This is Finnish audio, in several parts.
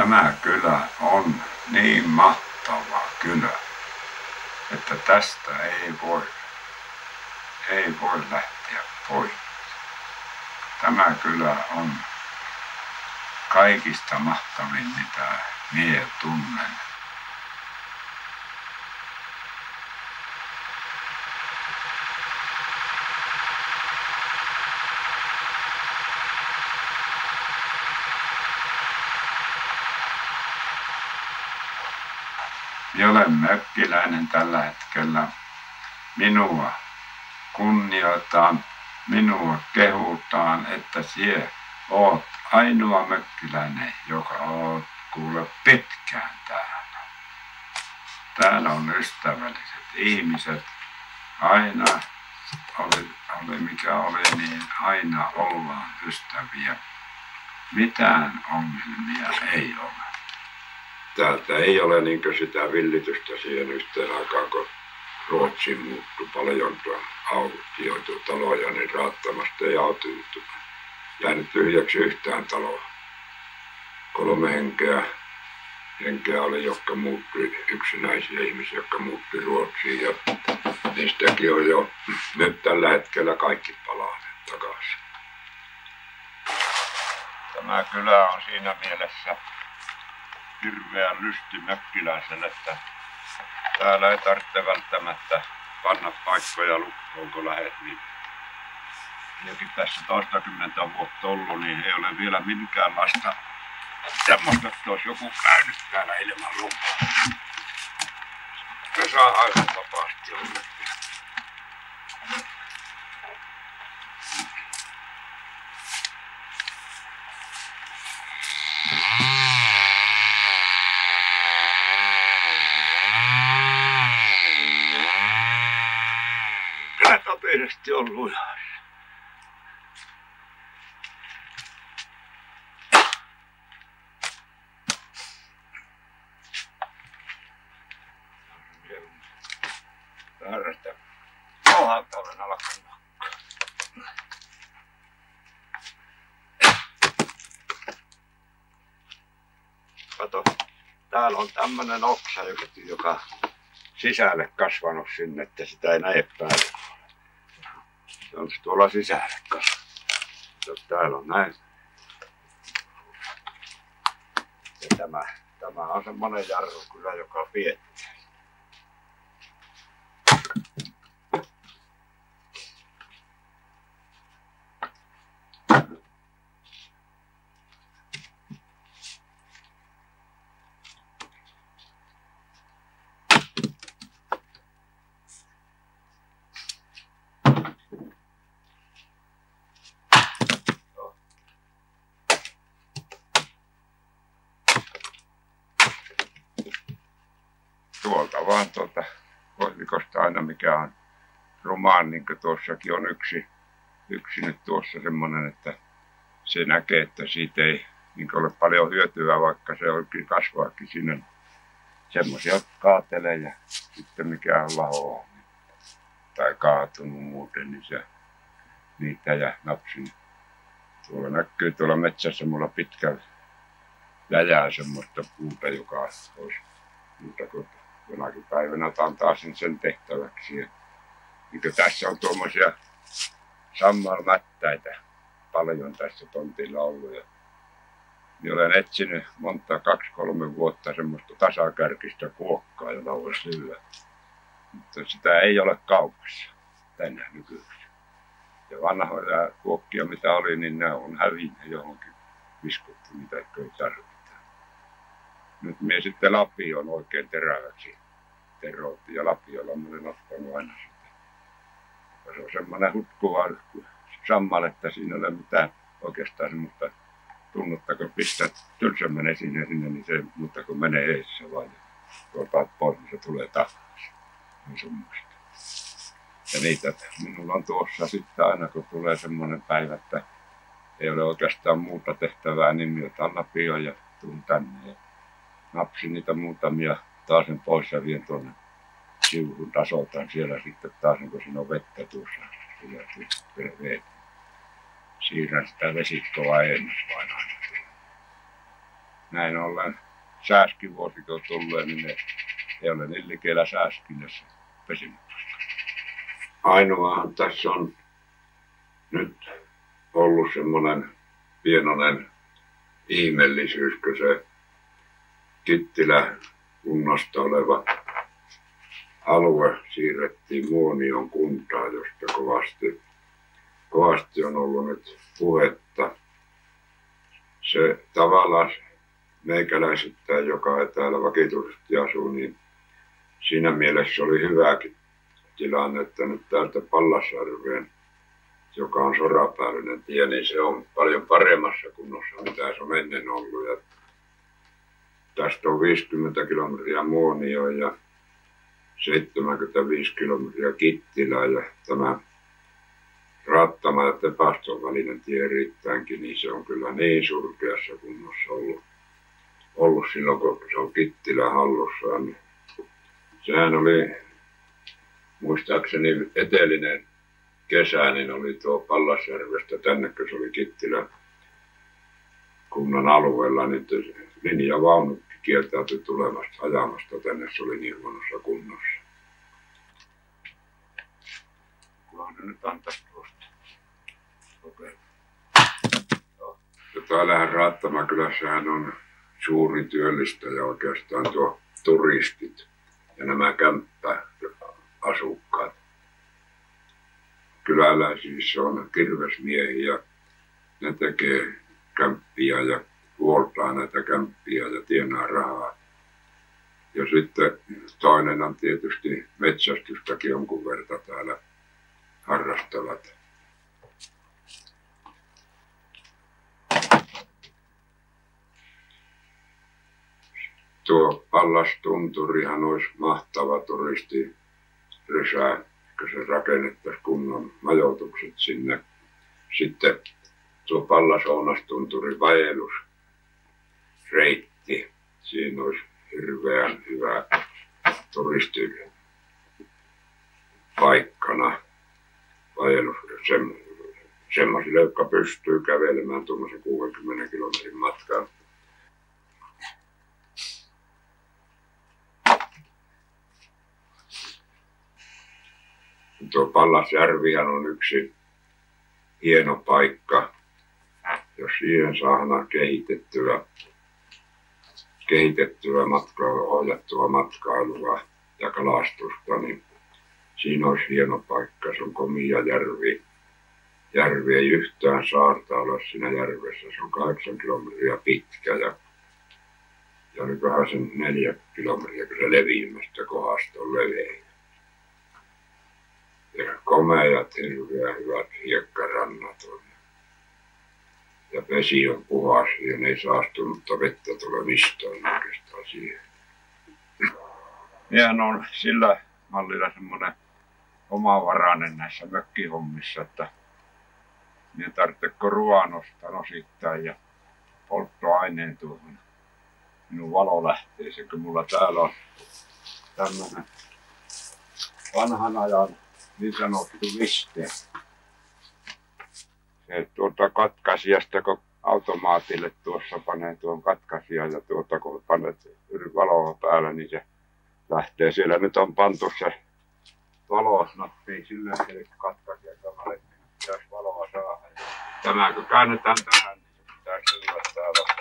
Tämä kylä on niin mahtava kylä, että tästä ei voi lähteä pois. Tämä kylä on kaikista mahtavin, mitä minä tunnen. Minä olen mökkiläinen tällä hetkellä. Minua kunnioitetaan, minua kehutaan, että sinä oot ainoa mökkiläinen, joka oot kuule pitkään täällä. Täällä on ystävälliset ihmiset. Aina oli mikä oli, niin aina ollaan ystäviä. Mitään ongelmia ei ole. Täältä ei ole niinkö sitä villitystä siihen yhteen aikaan, kun Ruotsiin muuttui paljon autioitu taloja, niin raattamasta ei autioitu. Jäänyt tyhjäksi yhtään taloa. 3 henkeä oli, jotka muuttui, yksinäisiä ihmisiä, jotka muuttui Ruotsiin. Ja niistäkin on jo nyt tällä hetkellä kaikki palaaneet takaisin. Tämä kylä on siinä mielessä hirveän lysti mökkiläiselle, että täällä ei tarvitse välttämättä panna paikkoja lukkoon, kun lähet. Niin minäkin tässä toistakymmentä vuotta ollut, niin ei ole vielä minkäänlaista semmoista, että olisi joku käynyt täällä ilman lupaa. Se saa aivan vapaasti olla. Kyllä totisesti on lujaa. Tähdästä kohdalta olen alkanut. Kato, täällä on tämmönen oksa, joka sisälle kasvanut sinne, että sitä ei näe päälle. Se on tuolla sisälle kasvanut. Täällä on näin. Ja tämä on semmonen jarru kyllä, joka piettää. Tuolta vaan koillikosta aina mikä on rumaan, niin kuin tuossakin on yksi nyt tuossa semmonen, että se näkee, että siitä ei niin ole paljon hyötyä, vaikka se oikein kasvaakin sinne. Semmoisia kaatelee ja sitten mikä on lahoa tai kaatunut muuten, niin se niitä ja napsin. Tuolla näkyy tuolla metsässä mulla pitkällä läjää semmoista puuta, joka olisi mutta kun jonakin päivänä otan taas sen tehtäväksi. Ja niin tässä on tuommoisia sammalmättäitä paljon tässä tontilla ollut. Ja minä olen etsinyt 2-3 vuotta semmoista tasakärkistä kuokkaa, jota voisi syödä. Mutta sitä ei ole kaupassa tänä nykyään. Ja vanhoja kuokkia mitä oli, niin ne on hävinnyt johonkin viskuttu, mitä ei tarvita. Nyt minä sitten lapioon oikein teräväksi terroitin ja lapiolla olen ottanut aina sitä. Ja se on semmoinen hutkuva sammal, että siinä ei ole mitään oikeastaan semmoista tunnutta, kun pistät tylsemmän esine sinne, niin se mutta kun menee eessä vaan ja tuolta pois, niin se tulee takaisin. Niin semmoista. Ja niitä minulla on tuossa sitten aina kun tulee semmoinen päivä, että ei ole oikeastaan muuta tehtävää, niin minä otan lapioon ja tulen tänne. Ja napsin niitä muutamia taas pois ja vien tuonne sivuun tasoitan siellä sitten taas, kun siinä on vettä tuossa. Ja sitten siirrän sitä vesikkoa aina vain aina. näin ollen sääskivuosi kun tulee, niin ne ei ole niin likellä sääskillessä pesimättöstä. Ainoahan tässä on nyt ollut semmoinen pienoinen ihmeellisyys, kun se Kittilän kunnasta oleva alue siirrettiin Muonion kuntaan, josta kovasti on ollut nyt puhetta. Se tavallaan meikäläisittäin, joka ei täällä vakituisesti asu, niin siinä mielessä oli hyväkin tilanne, että nyt täältä Pallasjärveen, joka on sorapäällinen tie, niin se on paljon paremmassa kunnossa, mitä se on ennen ollut. Ja tästä on 50 kilometriä Muonioon ja 75 kilometriä Kittilään, ja tämä Raattama ja Tepaston välinen tie erittäinkin, niin se on kyllä niin surkeassa kunnossa ollut silloin, kun se on Kittilän hallussa. Niin sehän oli, muistaakseni etelinen kesä, niin oli tuo Pallasjärvestä tänne, kun se oli Kittilän kunnan alueella, niin linjavaunut kieltäytyi tulemasta ajamasta tänne, se oli niin huonossa kunnossa. Kunhan ne nyt antaisi tuosta. Okei. Täällähän Raattamakylässähän on suuri työllistäjä oikeastaan tuo turistit ja nämä kämppäasukkaat. Kylällä siis on kirvesmiehiä, ne tekee kämppiä ja huoltaa näitä kämppiä ja tienaa rahaa. Ja sitten toinen on tietysti metsästystäkin jonkun verran täällä harrastavat. Tuo Pallastunturihan olisi mahtava turistirysä, kun se rakennettaisiin kunnon majoitukset sinne. Sitten tuo Pallas-Ounastunturin vaellusreitti, siinä olisi hirveän hyvä turistipaikkana vaellus. Semmoisille, jotka pystyy kävelemään tuommoisen 60 kilometrin matkan. Tuo Pallasjärvihän on yksi hieno paikka, jos siihen saadaan kehitettyä ohjattua matkailua ja kalastusta, niin siinä olisi hieno paikka. Se on komia järvi. Järvi ei yhtään saarta ole siinä järvessä. Se on 8 kilometriä pitkä ja olikohan sen 4 kilometriä, kun se leviimmästä kohdasta on leveä. Ja komeat, hirveän hyvät hiekkarannat on. Ja vesi on puhas, siihen ei saastunutta vettä tule mistään oikeastaan siihen. Mehän on sillä mallilla semmoinen omavarainen näissä mökkihommissa, että niin tarvitseko ruoan ostaa osittain ja polttoaineen tuohon minun valolähteeseen, kun mulla täällä on tämmöinen vanhan ajan niin sanottu viste. Se katkaisijasta, kun automaatille tuossa panee tuon katkaisijan ja kun panet valoa päällä, niin se lähtee. Siellä nyt on pantu se valosnappi sillä hetkellä katkaisijan kamalla, että pitäisi valoa saada. Tämä kun käännetään tähän, niin se pitäisi olla täällä.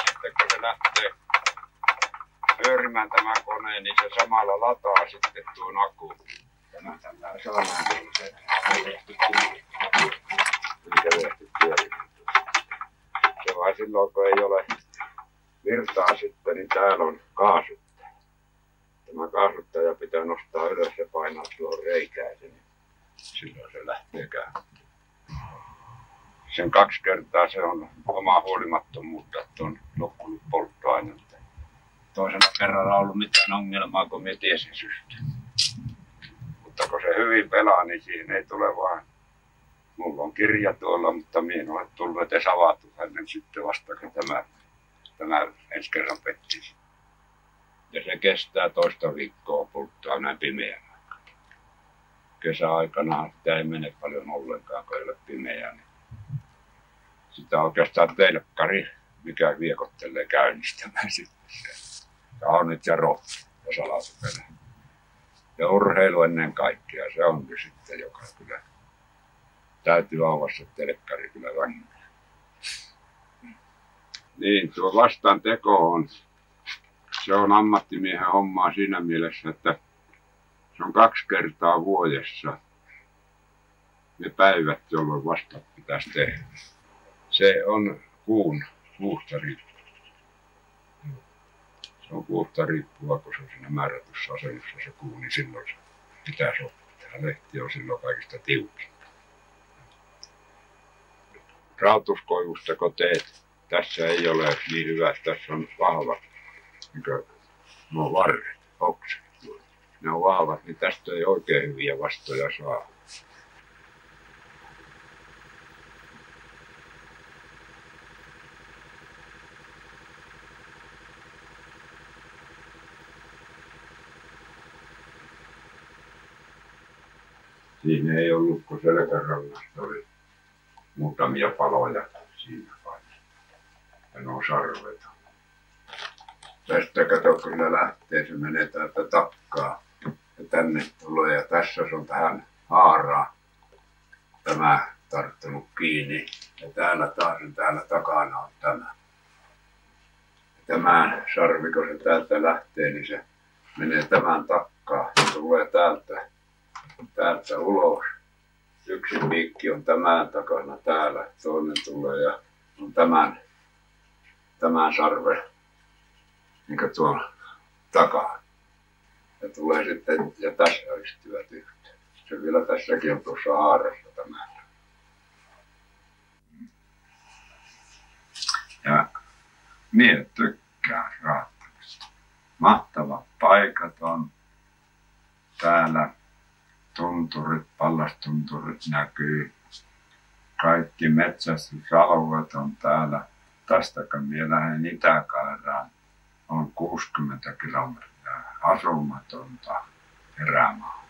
Sitten kun se lähtee pyörimään tämä kone, niin se samalla lataa sitten tuon akun. Tämä tällä saa se pyörimään. Se vaan silloin kun ei ole virtaa sitten, niin täällä on kaasuttaja. Tämä kaasuttaja pitää nostaa ylös ja painaa tuohon reikään, niin silloin se lähtee käymään. Sen 2 kertaa se on omaa huolimattomuutta, että on loppunut polttoainetta. Toisella kerralla on ollut mitään ongelmaa, kun minä tiesin systeemiä. Mutta kun se hyvin pelaa, niin siihen ei tule vaan. Mulla on kirja tuolla, mutta minä en ole tullut edes avatu hänen sitten vasta, kun tämä ensi kerran petti. Ja se kestää toista viikkoa polttaa näin pimeänä. Kesäaikana sitä ei mene paljon ollenkaan, kun ei ole pimeää. Niin sitä oikeastaan telkkari, mikä viekottelee käynnistämään sitten. Kaunit ja rohkeat ja salatupele. Ja urheilu ennen kaikkea, se on sitten joka kyllä. Täytyy avassa telkkari kyllä vähintään. Niin, tuo vastaanteko on, se on ammattimiehen hommaa siinä mielessä, että se on 2 kertaa vuodessa ne päivät, jolloin vasta pitäisi tehdä. Se on kuusta riippuen. Se on kuusta riippuen, kun se on siinä määrätyssä asennossa se kuu, niin silloin se pitäisi ottaa. Lehti on silloin kaikista tiukin. Rahoituskoivusta kun teet, tässä ei ole niin hyvä, tässä on vahvat, niin nuo varret, okset. Ne on vahvat, niin tästä ei oikein hyviä vastoja saa. Siinä ei ollut, kun selkärangasta oli muutamia paloja siinä vaiheessa. Ja nuo sarvet. Tästä kato, kun ne lähtee, se menee täältä takkaa ja tänne tulee. Ja tässä se on tähän haaraan tämä tarttunut kiinni. Ja täällä taas täällä takana on tämä. Ja tämän sarvi, kun se täältä lähtee, niin se menee tämän takkaan ja tulee täältä ulos. Yksi piikki on tämän takana täällä, toinen tulee ja on tämän sarven niin tuolla takaa. Ja tulee sitten, ja tässä yhdistyvät yhteen. Se vielä tässäkin on tuossa haarassa tämä. Ja minä tykkään raattamista. Mahtavat paikat on täällä. Tunturit, pallastunturit näkyy. Kaikki metsästysalueet on täällä. Tästä kun minä lähden Itä-Kairaan, on 60 kilometriä asumatonta erämaa.